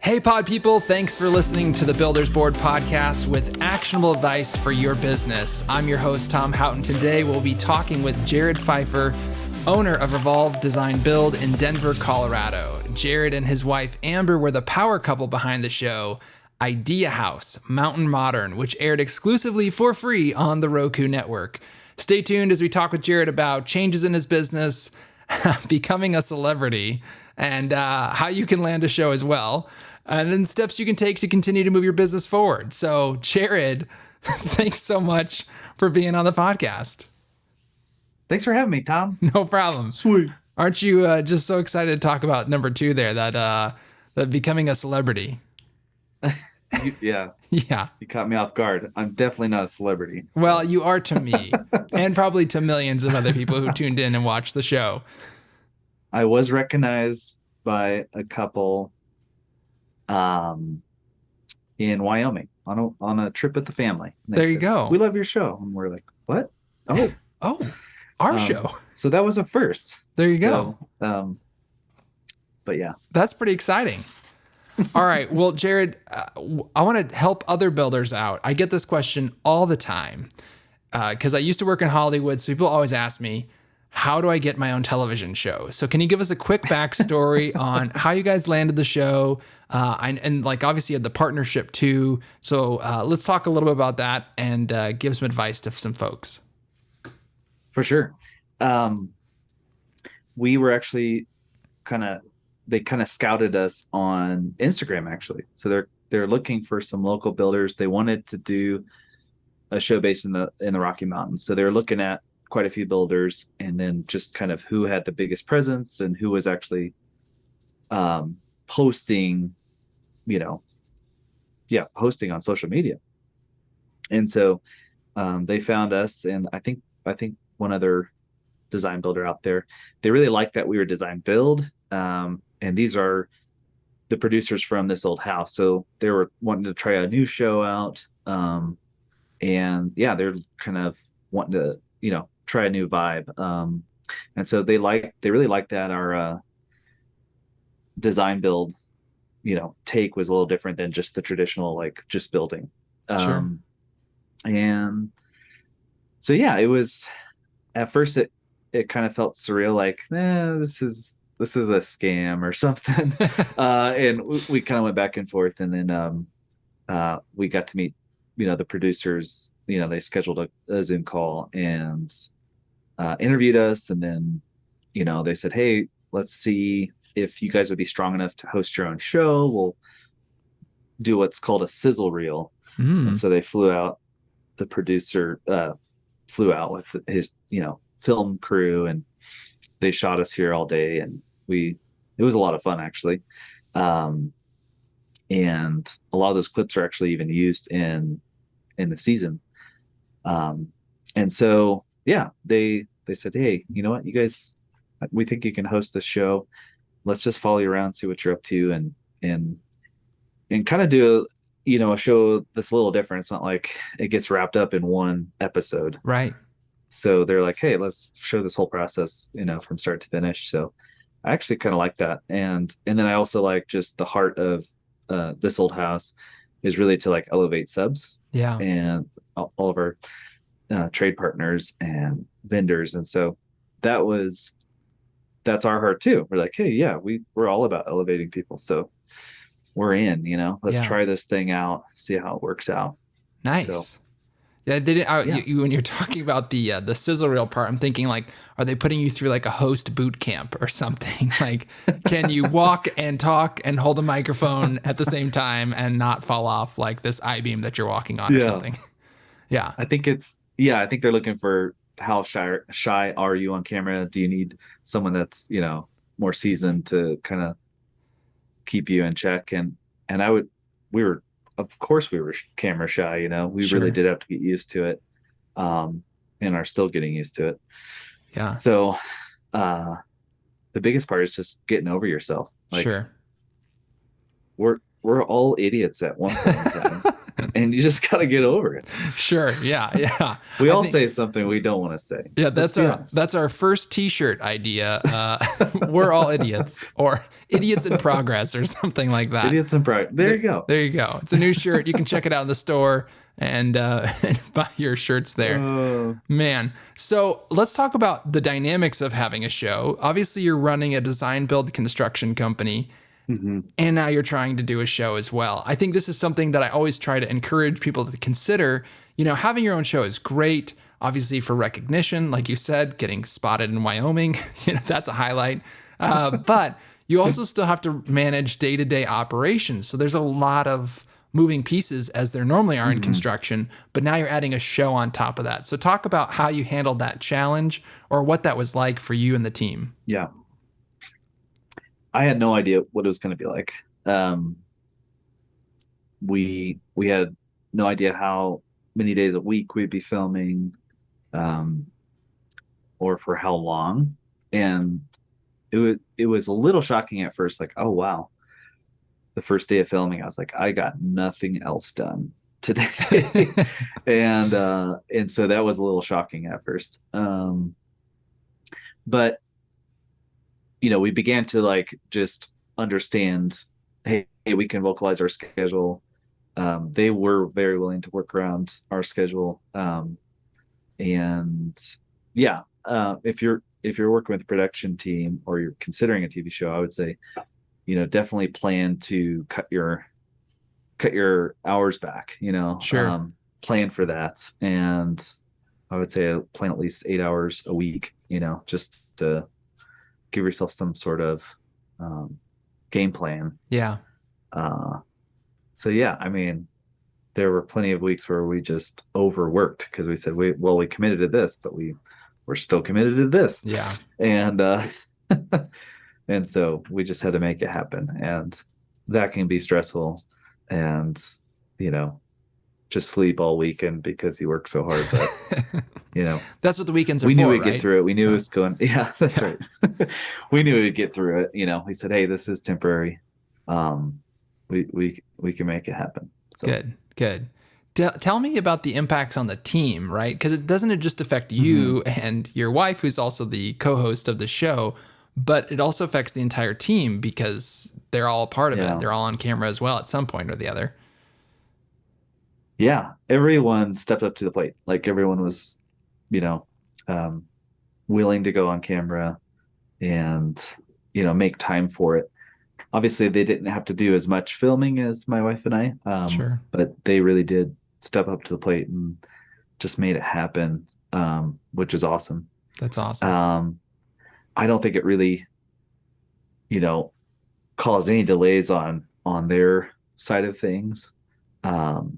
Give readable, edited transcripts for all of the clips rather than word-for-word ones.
Hey pod people, thanks for listening to the Builders Board podcast with actionable advice for your business. I'm your host, Tom Houghton. Today we'll be talking with Jared Phifer, owner of Revolve Design Build in Denver, Colorado. Jared and his wife Amber were the power couple behind the show Idea House Mountain Modern, which aired exclusively for free on the Roku network. Stay tuned as we talk with Jared about changes in his business, becoming a celebrity, and how you can land a show as well. And then steps you can take to continue to move your business forward. So, Jared, thanks so much for being on the podcast. Thanks for having me, Tom. No problem. Sweet. Aren't you just so excited to talk about number 2 there, that becoming a celebrity? Yeah. Yeah. You caught me off guard. I'm definitely not a celebrity. Well, you are to me and probably to millions of other people who tuned in and watched the show. I was recognized by a couple in Wyoming on a trip with the family. There you go. We love your show. And we're like, what? Oh, our show. So that was a first. There you go. But yeah, that's pretty exciting. All right. Well, Jared, I want to help other builders out. I get this question all the time because I used to work in Hollywood. So people always ask me, how do I get my own television show? So can you give us a quick backstory on how you guys landed the show? And like, obviously you had the partnership too. So let's talk a little bit about that and give some advice to some folks. For sure. We were actually they kind of scouted us on Instagram, actually. So they're looking for some local builders. They wanted to do a show based in the Rocky Mountains. So they were looking at quite a few builders and then just kind of who had the biggest presence and who was actually posting on social media. And so they found us, and I think one other design builder out there. They really liked that we were design build. And these are the producers from this old house. So they were wanting to try a new show out. And yeah, they're kind of wanting to, try a new vibe. And so they really liked that our design build, take was a little different than just the traditional, like just building. Sure. And so, yeah, it was, at first it kind of felt surreal, like, this is a scam or something. And we kind of went back and forth, and then we got to meet, the producers. They scheduled a Zoom call and interviewed us, and then, they said, hey, let's see if you guys would be strong enough to host your own show. We'll do what's called a sizzle reel. And so they flew out, the producer flew out with his, film crew, and they shot us here all day, and it was a lot of fun, actually. And a lot of those clips are actually even used in the season. And so, yeah, they said, hey, you know what, you guys, we think you can host this show. Let's just follow you around, see what you're up to, and kind of do a show that's a little different. It's not like it gets wrapped up in one episode. Right. So they're like, hey, let's show this whole process, from start to finish. So I actually kind of like that. And then I also like just the heart of this old house is really to like elevate subs. Yeah. And all of our trade partners and vendors. And so that's our heart too. We're like, hey, yeah, we're all about elevating people. So we're in, let's try this thing out, see how it works out. Nice. So, yeah, they didn't. When you're talking about the sizzle reel part, I'm thinking like, are they putting you through like a host boot camp or something? Like, can you walk and talk and hold a microphone at the same time and not fall off like this I-beam that you're walking on or something? Yeah, I think they're looking for how shy are you on camera? Do you need someone that's more seasoned to kind of keep you in check? And of course we were camera shy, we Sure. really did have to get used to it, and are still getting used to it. Yeah. So the biggest part is just getting over yourself. Like, sure. we're all idiots at one point in time. and you just got to get over it. Sure. Yeah. Yeah. We all say something we don't want to say. Yeah. That's our first t-shirt idea. We're all idiots, or idiots in progress, or something like that. Idiots in progress. There you go. There you go. It's a new shirt. You can check it out in the store and and buy your shirts there. Man. So let's talk about the dynamics of having a show. Obviously, you're running a design build construction company. Mm-hmm. And now you're trying to do a show as well. I think this is something that I always try to encourage people to consider. Having your own show is great, obviously, for recognition. Like you said, getting spotted in Wyoming, that's a highlight. But you also still have to manage day-to-day operations. So there's a lot of moving pieces, as there normally are in construction, but now you're adding a show on top of that. So talk about how you handled that challenge, or what that was like for you and the team. Yeah. I had no idea what it was going to be like. We had no idea how many days a week we'd be filming, or for how long. And it was a little shocking at first, like, oh wow. The first day of filming, I was like, I got nothing else done today. and so that was a little shocking at first. But we began to like just understand, hey, we can vocalize our schedule. They were very willing to work around our schedule. And yeah, if you're working with a production team, or you're considering a TV show, I would say, definitely plan to cut your hours back, Sure. Plan for that. And I would say plan at least 8 hours a week, just to give yourself some sort of game plan. Yeah. So yeah, I mean, there were plenty of weeks where we just overworked because we said, we committed to this, but we're still committed to this. Yeah. And and so we just had to make it happen, and that can be stressful, and just sleep all weekend because you work so hard. But that's what the weekends are we for, knew we'd right? get through it. We knew it was going. Yeah, that's right. We knew we'd get through it. We said, hey, this is temporary. We can make it happen. So Good. Tell me about the impacts on the team, right? Because it doesn't just affect you and your wife, who's also the co-host of the show, but it also affects the entire team because they're all a part of it. They're all on camera as well at some point or the other. Yeah, everyone stepped up to the plate. Like everyone was, willing to go on camera and, make time for it. Obviously, they didn't have to do as much filming as my wife and I, Sure. but they really did step up to the plate and just made it happen, which is awesome. That's awesome. I don't think it really, caused any delays on their side of things. And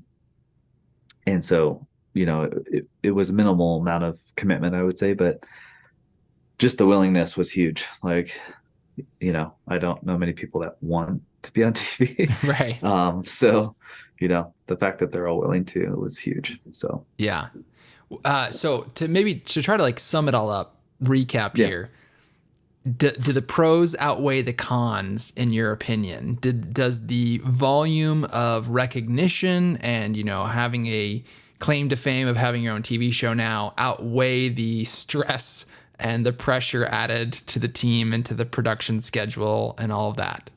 so, it was a minimal amount of commitment, I would say, but just the willingness was huge. Like, I don't know many people that want to be on TV. Right. So, the fact that they're all willing to was huge. So, yeah. So to try to like sum it all up, recap here. Do the pros outweigh the cons in your opinion? Does the volume of recognition and, having a claim to fame of having your own TV show now outweigh the stress and the pressure added to the team and to the production schedule and all of that?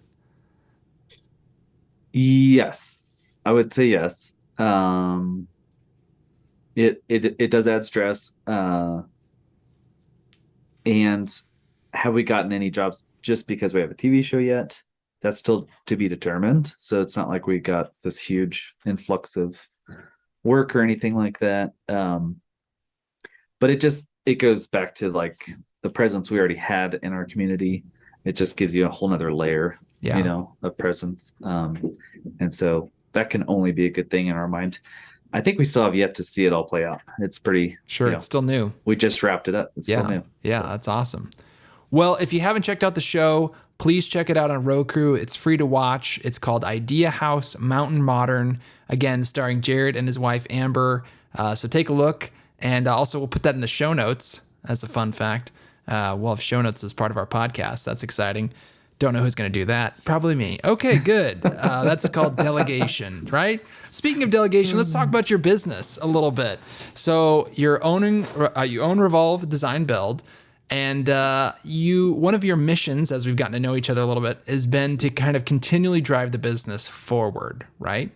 Yes, I would say yes. It does add stress. And have we gotten any jobs just because we have a TV show yet? That's still to be determined. So it's not like we got this huge influx of work or anything like that. But it goes back to like the presence we already had in our community. It just gives you a whole nother layer, of presence. And so that can only be a good thing in our mind. I think we still have yet to see it all play out. It's pretty sure. It's still new. We just wrapped it up. It's still new. Yeah. So. That's awesome. Well, if you haven't checked out the show, please check it out on Roku. It's free to watch. It's called Idea House Mountain Modern. Again, starring Jared and his wife, Amber. So take a look. And also we'll put that in the show notes as a fun fact. We'll have show notes as part of our podcast. That's exciting. Don't know who's going to do that. Probably me. Okay, good. That's called delegation, right? Speaking of delegation, let's talk about your business a little bit. So you own Revolve Design Build, and one of your missions, as we've gotten to know each other a little bit, has been to kind of continually drive the business forward, right?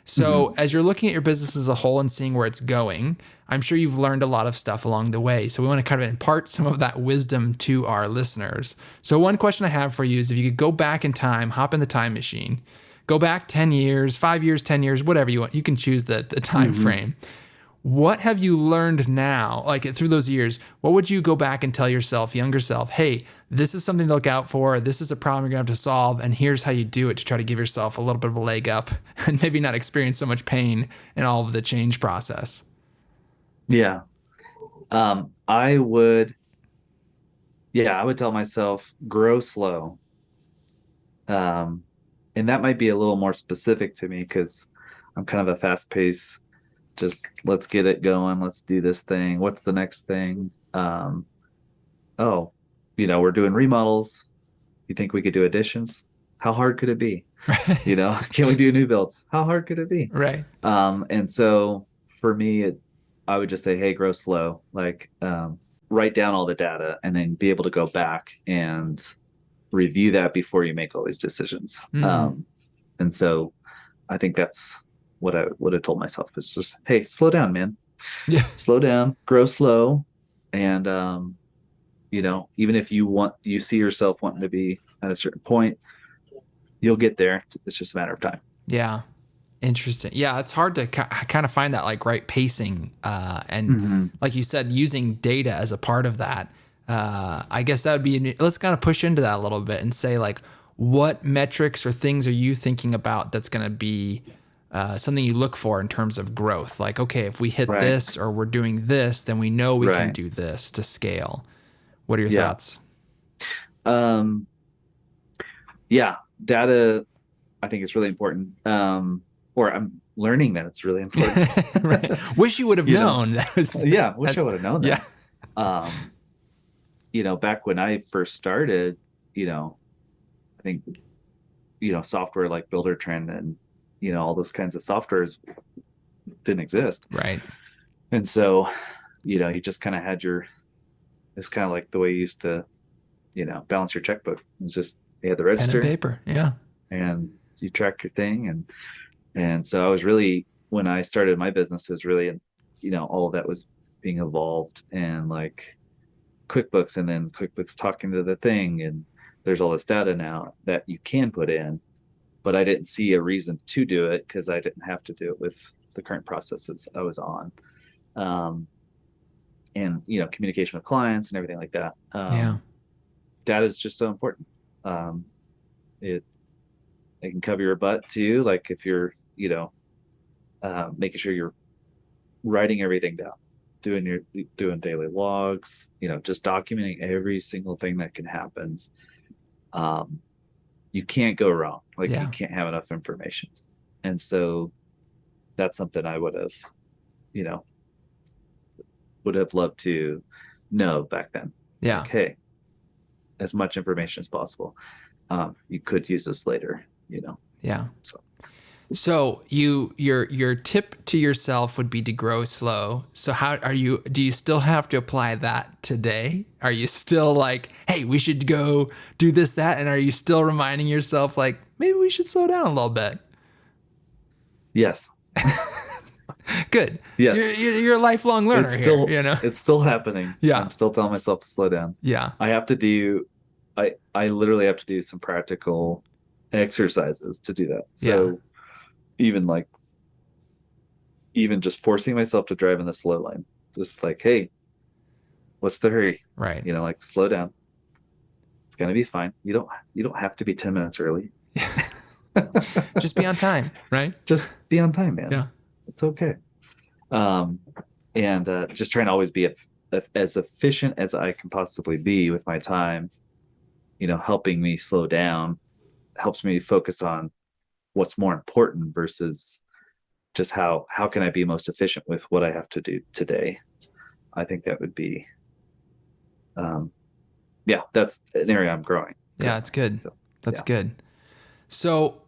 So as you're looking at your business as a whole and seeing where it's going, I'm sure you've learned a lot of stuff along the way. So we want to kind of impart some of that wisdom to our listeners. So one question I have for you is if you could go back in time, hop in the time machine, go back 10 years, 5 years, 10 years, whatever you want. You can choose the time frame. What have you learned now, like through those years? What would you go back and tell yourself, younger self, hey, this is something to look out for. This is a problem you're going to have to solve. And here's how you do it to try to give yourself a little bit of a leg up and maybe not experience so much pain in all of the change process. Yeah. I would tell myself, grow slow. And that might be a little more specific to me because I'm kind of a fast pace. Just let's get it going. Let's do this thing. What's the next thing? We're doing remodels. You think we could do additions? How hard could it be? Can we do new builds? How hard could it be? Right. And so for me, I would just say, hey, grow slow. Like, write down all the data and then be able to go back and review that before you make all these decisions. And so I think that's what I would have told myself is just, hey, slow down, man. Yeah. Slow down, grow slow. And, even if you see yourself wanting to be at a certain point, you'll get there. It's just a matter of time. Yeah. Interesting. Yeah. It's hard to kind of find that like right pacing. And like you said, using data as a part of that. I guess that would be, let's kind of push into that a little bit and say like, what metrics or things are you thinking about that's going to be something you look for in terms of growth? Like, okay, if we hit this or we're doing this, then we know we can do this to scale. What are your thoughts? Data, I think is really important. Or I'm learning that it's really important. Right. Wish you would have known. I would have known that. Yeah. Back when I first started, I think, software like Buildertrend and, all those kinds of softwares didn't exist. Right. And so, you just kind of had it's kind of like the way you used to, balance your checkbook. It's just, you had the register. Pen and paper. Yeah. And you track your thing. And so I was really, when I started my business, it was really, all of that was being evolved and like QuickBooks and then QuickBooks talking to the thing. And there's all this data now that you can put in, but I didn't see a reason to do it because I didn't have to do it with the current processes I was on. And, communication with clients and everything like that. Data is just so important. It can cover your butt too. Like if you're, making sure you're writing everything down, doing daily logs, just documenting every single thing that can happen. You can't go wrong. Like you can't have enough information. And so that's something I would have loved to know back then. Yeah. Like, hey, as much information as possible. You could use this later, Yeah. So your tip to yourself would be to grow slow. So do you still have to apply that today? Are you still like, hey, we should go do this, that? And are you still reminding yourself like, maybe we should slow down a little bit? Yes. Good. Yes. You're a lifelong learner here. It's still happening. Yeah. I'm still telling myself to slow down. Yeah. I literally have to do some practical exercises to do that. So even just forcing myself to drive in the slow lane, just like, hey, what's the hurry? Right. Like slow down. It's going to be fine. You don't have to be 10 minutes early. Just be on time, right? Just be on time, man. Yeah. It's okay. And just trying to always be as efficient as I can possibly be with my time, helping me slow down, helps me focus on what's more important versus just how can I be most efficient with what I have to do today. I think that would be, that's an area I'm growing. Yeah, it's good. So. That's Yeah. good. So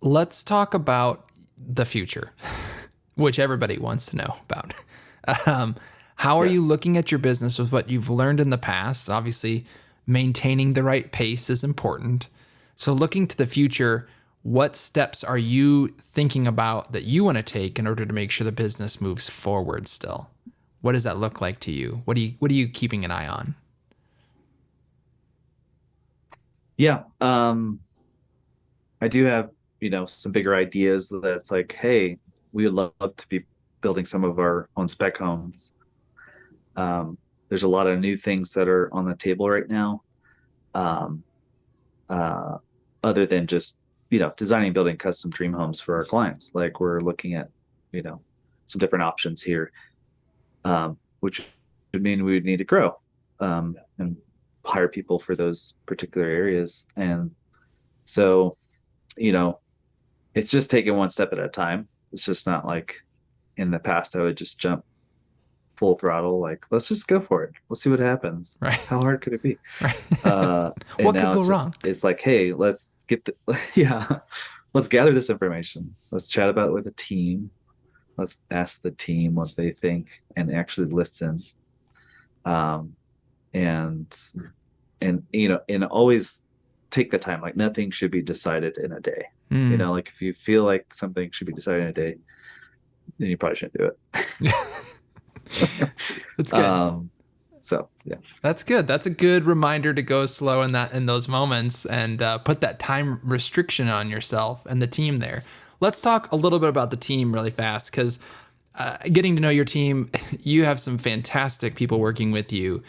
let's talk about the future, which everybody wants to know about. Um, how are you Yes. looking at your business with what you've learned in the past? Obviously, maintaining the right pace is important. So, looking to the future, what steps are you thinking about that you want to take in order to make sure the business moves forward still? What does that look like to you? What are you keeping an eye on? Yeah. I do have, some bigger ideas that it's like, hey, we would love to be building some of our own spec homes. There's a lot of new things that are on the table right now. Um, uh, Other than just, designing, building custom dream homes for our clients. Like we're looking at, some different options here, which would mean we would need to grow, and hire people for those particular areas. And so, you know, it's just taking one step at a time. It's just not like in the past I would just jump full throttle, like let's just go for it. Let's see what happens. Right. How hard could it be? Right. And What could now go wrong? it's like, hey, let's get the yeah, let's gather this information. Let's chat about it with a team. Let's ask the team what they think and actually listen. Um, and and always take the time. Like nothing should be decided in a day. Mm. Like if you feel like something should be decided in a day, then you probably shouldn't do it. That's good. So yeah. That's good. That's a good reminder to go slow in those moments and put that time restriction on yourself and the team there. Let's talk a little bit about the team really fast because getting to know your team, you have some fantastic people working with you.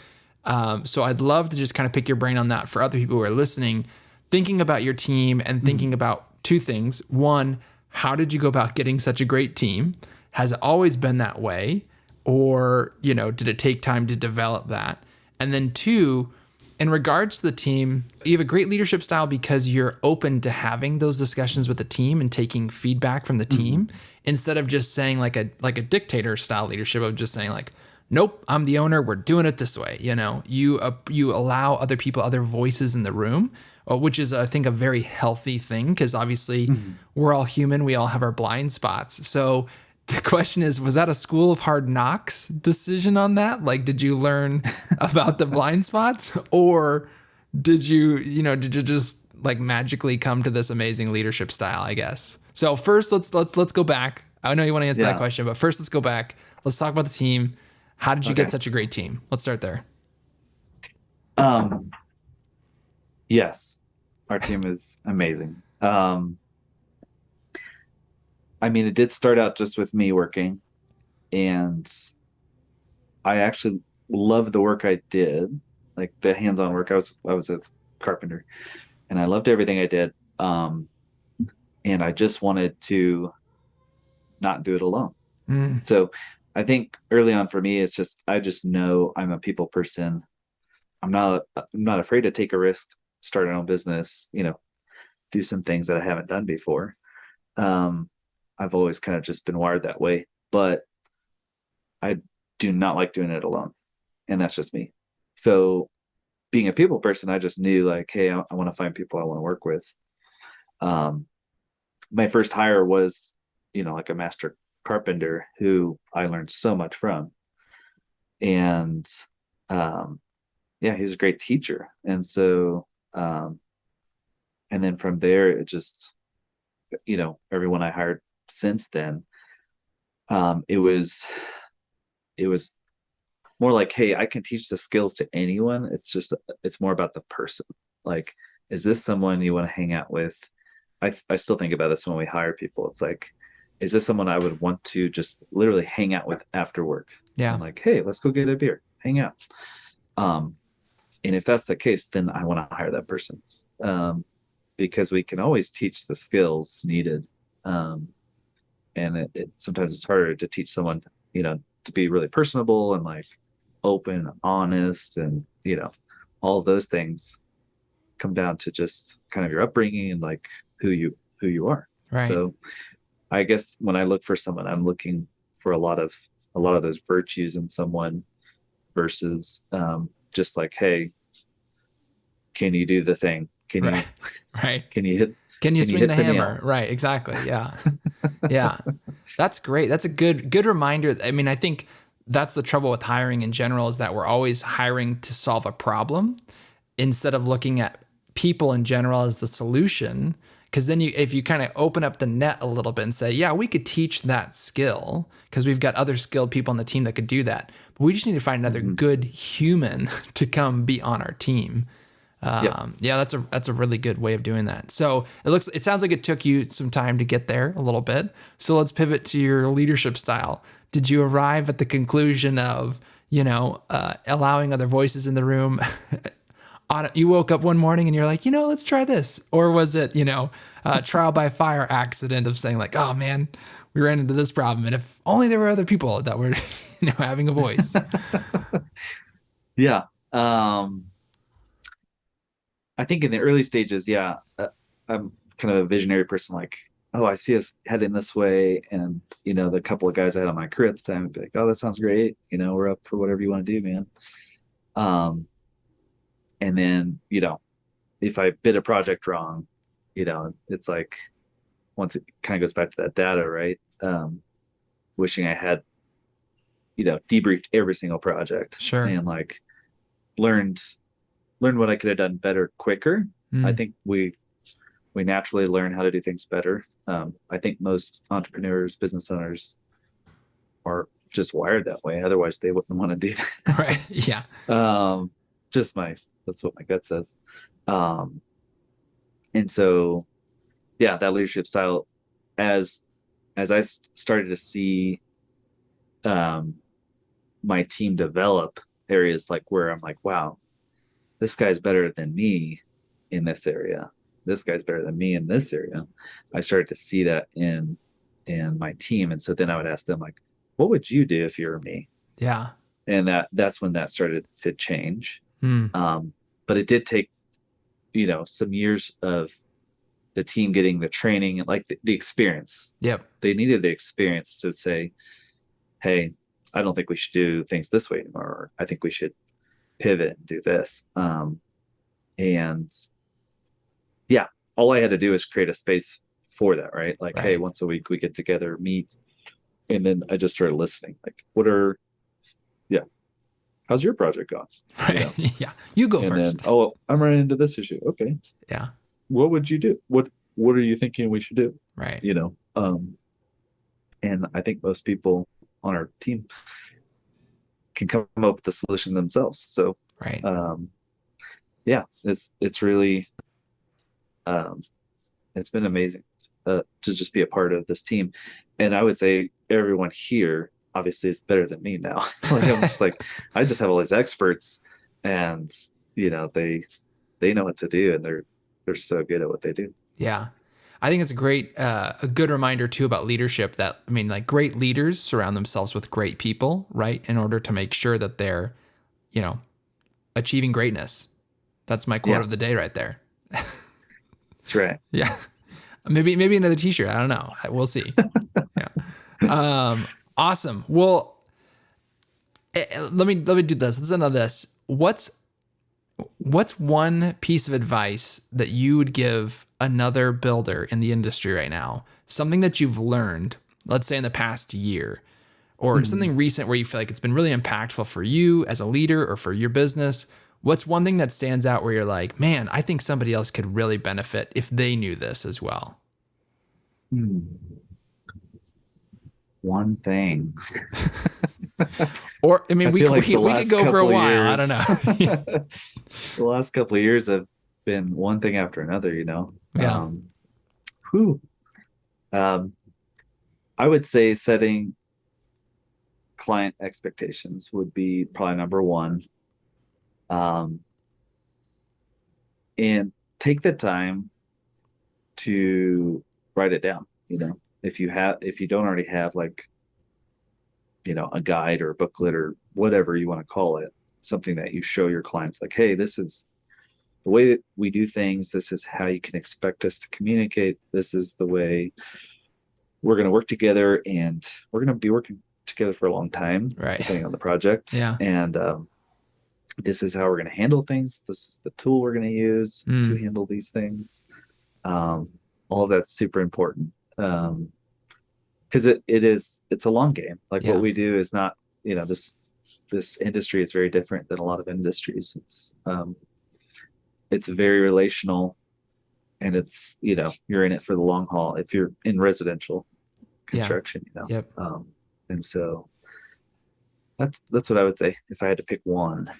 So I'd love to just kind of pick your brain on that for other people who are listening, thinking about your team and thinking about two things. One, how did you go about getting such a great team? Has it always been that way? Or, did it take time to develop that? And then two, in regards to the team, you have a great leadership style because you're open to having those discussions with the team and taking feedback from the team instead of just saying like a dictator style leadership of just saying like, nope, I'm the owner. We're doing it this way. You allow other people, other voices in the room, which is, I think, a very healthy thing because obviously we're all human. We all have our blind spots. So the question is, was that a school of hard knocks decision on that? Like, did you learn about the blind spots or did you just like magically come to this amazing leadership style, I guess? So first let's go back. I know you want to answer that question, but first let's go back. Let's talk about the team. How did you get such a great team? Let's start there. Yes, our team is amazing. I mean, it did start out just with me working, and I actually loved the work I did, like the hands-on work. I was a carpenter, and I loved everything I did. And I just wanted to not do it alone. So I think early on for me, it's just I just know I'm a people person. I'm not afraid to take a risk, start an own business, do some things that I haven't done before. Um, I've always kind of just been wired that way, but I do not like doing it alone. And that's just me. So being a people person, I just knew like, hey, I want to find people I want to work with. Um, my first hire was, like a master carpenter who I learned so much from. And yeah, he was a great teacher. And so, and then from there, it just, everyone I hired since then, it was more like, hey, I can teach the skills to anyone. It's more about the person. Like, is this someone you want to hang out with? I still think about this when we hire people. It's like, is this someone I would want to just literally hang out with after work? Yeah. And like, hey, let's go get a beer, hang out. And if that's the case, then I want to hire that person, because we can always teach the skills needed. And it sometimes it's harder to teach someone, to be really personable and like open, honest, and all of those things come down to just kind of your upbringing and like who you are. Right. So I guess when I look for someone, I'm looking for a lot of those virtues in someone versus just like, hey, can you do the thing? Can Right. you Right. can you hit Can you can you swing hit the the hammer? nail? Right. Exactly. Yeah. Yeah. That's great. That's a good reminder. I mean, I think that's the trouble with hiring in general is that we're always hiring to solve a problem instead of looking at people in general as the solution. Because then if you kind of open up the net a little bit and say, yeah, we could teach that skill because we've got other skilled people on the team that could do that. But we just need to find another Hmm. good human to come be on our team. Yep. Yeah, that's a really good way of doing that. So it sounds like it took you some time to get there a little bit. So let's pivot to your leadership style. Did you arrive at the conclusion of, allowing other voices in the room? You woke up one morning and you're like, let's try this, or was it, trial by fire accident of saying like, oh man, we ran into this problem, and if only there were other people that were, having a voice. Yeah. I think in the early stages, yeah, I'm kind of a visionary person. Like, oh, I see us heading this way, and the couple of guys I had on my crew at the time would be like, "Oh, that sounds great. We're up for whatever you want to do, man." Um, and then if I bid a project wrong, it's like once it kind of goes back to that data, right? Wishing I had debriefed every single project Sure. and like learned what I could have done better quicker. I Mm, think we naturally learn how to do things better. I think most entrepreneurs, business owners are just wired that way. Otherwise, they wouldn't want to do right. Yeah. that. Just that's what my gut says. Um, and so, yeah, that leadership style, as I started to see um, my team develop areas like where I'm like, wow, this guy's better than me in this area. This guy's better than me in this area. I started to see that in my team, and so then I would ask them like, "What would you do if you were me?" Yeah. And that's when that started to change. Mm, But it did take some years of the team getting the training and like the experience. yep. They needed the experience to say, "Hey, I don't think we should do things this way anymore. Or, I think we should pivot and do this." And yeah, all I had to do is create a space for that, right? Like, hey, Right. once a week we get together, meet, and then I just started listening. Like, yeah, how's your project gone? You Right. know, Yeah. You go and then, first. oh, I'm running into this issue. Okay, Yeah. what would you do? What are you thinking we should do? Right. You know, and I think most people on our team can come up with the solution themselves. So, Right. um, yeah, it's really um, it's been amazing to just be a part of this team. And I would say everyone here obviously is better than me now. Like I'm just like, I just have all these experts and they know what to do and they're so good at what they do. Yeah. I think it's a good reminder too about leadership that, I mean, like great leaders surround themselves with great people, right? In order to make sure that they're, you know, achieving greatness. That's my quote Yeah, of the day right there. that's right. Yeah. Maybe another t-shirt. I don't know. We'll see. Yeah. Awesome. Well, let me do this. Let's end on this. What's one piece of advice that you would give another builder in the industry right now? Something that you've learned, let's say in the past year, or Mhm. something recent where you feel like it's been really impactful for you as a leader or for your business. What's one thing that stands out where you're like, man, I think somebody else could really benefit if they knew this as well? Hmm. One thing. Or I mean, I we feel could like the we could last go for a couple of while. I don't years, know. the last couple of years have been one thing after another, Yeah. Whew. Um, I would say setting client expectations would be probably number one. Um, and take the time to write it down. If you don't already have like, a guide or a booklet or whatever you want to call it, something that you show your clients like, hey, this is the way that we do things. This is how you can expect us to communicate. This is the way we're going to work together and we're going to be working together for a long time, Right. depending on the project. Yeah. And this is how we're going to handle things. This is the tool we're going to use to handle these things. All of that's super important. Because it's a long game. Like what we do is not, this industry is very different than a lot of industries. It's very relational, and it's, you're in it for the long haul if you're in residential construction, Yep. And so that's what I would say if I had to pick one.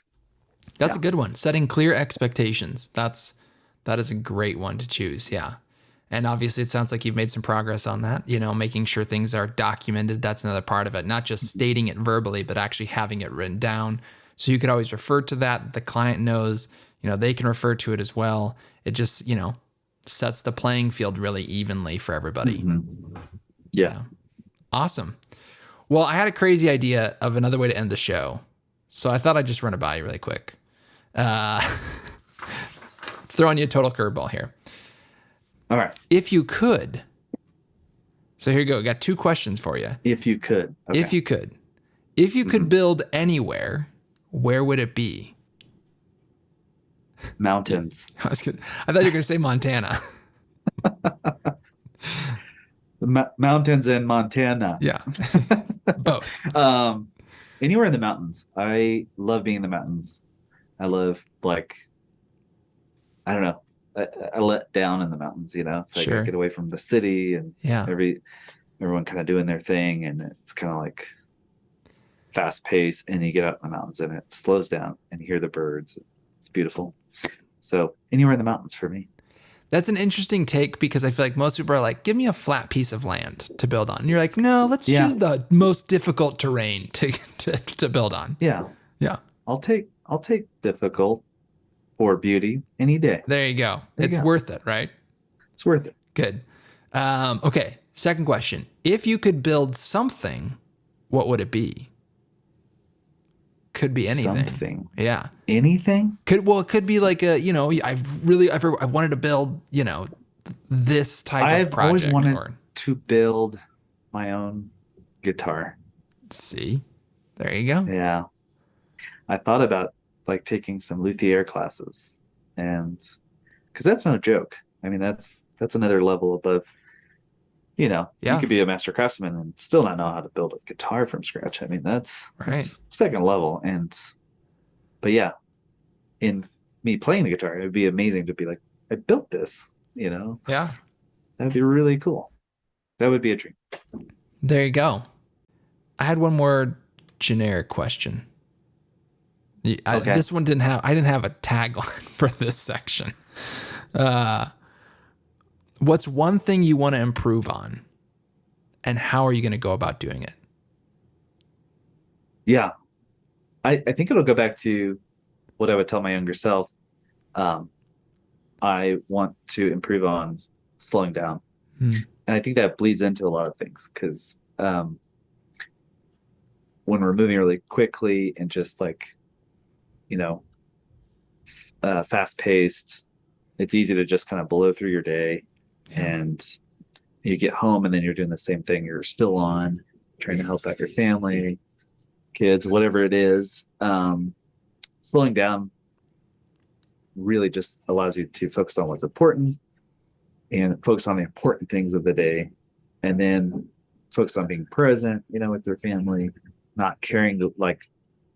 That's a good one. Setting clear expectations. That is a great one to choose. Yeah. And obviously it sounds like you've made some progress on that, making sure things are documented. That's another part of it, not just stating it verbally, but actually having it written down. So you could always refer to that. The client knows, they can refer to it as well. It just, sets the playing field really evenly for everybody. Mm-hmm. Yeah. Awesome. Well, I had a crazy idea of another way to end the show. So I thought I'd just run it by you really quick. Throwing you a total curveball here. All right. If you could. So here you go. I got two questions for you. If you could. Okay. If you could. If you could build anywhere, where would it be? Mountains. I thought you were going to say Montana. Mountains in Montana. Yeah. Both. Anywhere in the mountains. I love being in the mountains. I love, I don't know. I let down in the mountains, It's like I get away from the city and everyone kind of doing their thing, and it's kind of like fast paced, and you get out in the mountains and it slows down and you hear the birds. It's beautiful. So anywhere in the mountains for me. That's an interesting take, because I feel like most people are like, give me a flat piece of land to build on. And you're like, no, let's choose the most difficult terrain to build on. Yeah. Yeah. I'll take difficult or beauty any day. There you go. It's worth it, right? It's worth it. Good. Okay. Second question. If you could build something, what would it be? Could be anything. Something. Yeah. Anything? It could be like I wanted to build, this type of project. I've always wanted to build my own guitar. See? There you go. Yeah. I thought about taking some luthier classes, and because that's no joke. I mean, that's another level above, you could be a master craftsman and still not know how to build a guitar from scratch. I mean, that's second level. But yeah, in me playing the guitar, it would be amazing to be like, I built this, Yeah. That'd be really cool. That would be a dream. There you go. I had one more generic question. Okay. This one I didn't have a tagline for this section. What's one thing you want to improve on, and how are you going to go about doing it? Yeah. I think it'll go back to what I would tell my younger self. I want to improve on slowing down. And I think that bleeds into a lot of things, because when we're moving really quickly and just fast paced, it's easy to just kind of blow through your day, and you get home and then you're doing the same thing. You're still on trying to help out your family, kids, whatever it is. Slowing down really just allows you to focus on what's important and focus on the important things of the day, and then focus on being present, with your family, not caring to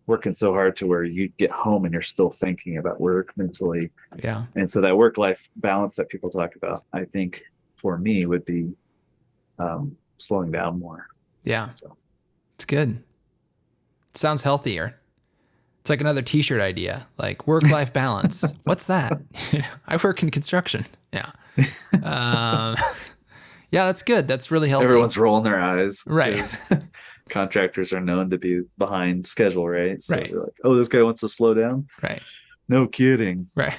working so hard to where you get home and you're still thinking about work mentally. Yeah. And so that work-life balance that people talk about, I think for me would be slowing down more. Yeah. So it's good. It sounds healthier. It's like another t-shirt idea, like work-life balance. What's that? I work in construction. Yeah. Yeah, that's good. That's really healthy. Everyone's rolling their eyes. Right. Contractors are known to be behind schedule, right? So right. they're like, oh, this guy wants to slow down? Right. No kidding. Right.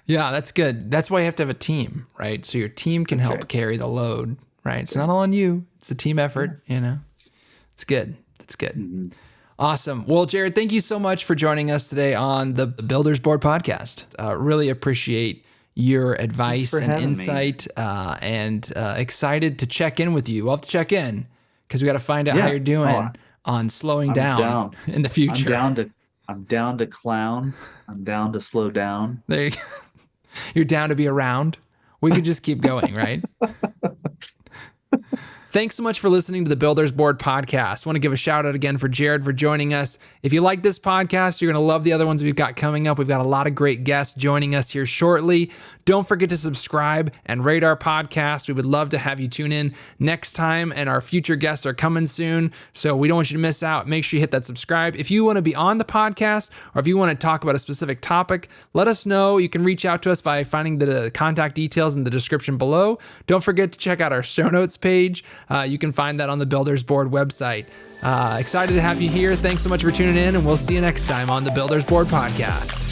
Yeah, that's good. That's why you have to have a team, right? So your team can help carry the load, right? It's not all on you. It's a team effort, It's good. That's good. Mm-hmm. Awesome. Well, Jared, thank you so much for joining us today on the Builders Board podcast. Really appreciate your advice and insight, and excited to check in with you. We'll have to check in because we got to find out how you're doing. on slowing I'm down in the future. I'm down to clown. I'm down to slow down. There you go. You're down to be around. We could just keep going, right? Thanks so much for listening to the Builders Board podcast. I want to give a shout out again for Jared for joining us. If you like this podcast, you're going to love the other ones we've got coming up. We've got a lot of great guests joining us here shortly. Don't forget to subscribe and rate our podcast. We would love to have you tune in next time, and our future guests are coming soon, so we don't want you to miss out. Make sure you hit that subscribe. If you want to be on the podcast, or if you want to talk about a specific topic, let us know. You can reach out to us by finding the contact details in the description below. Don't forget to check out our show notes page. You can find that on the Builders Board website. Excited to have you here. Thanks so much for tuning in, and we'll see you next time on the Builders Board podcast.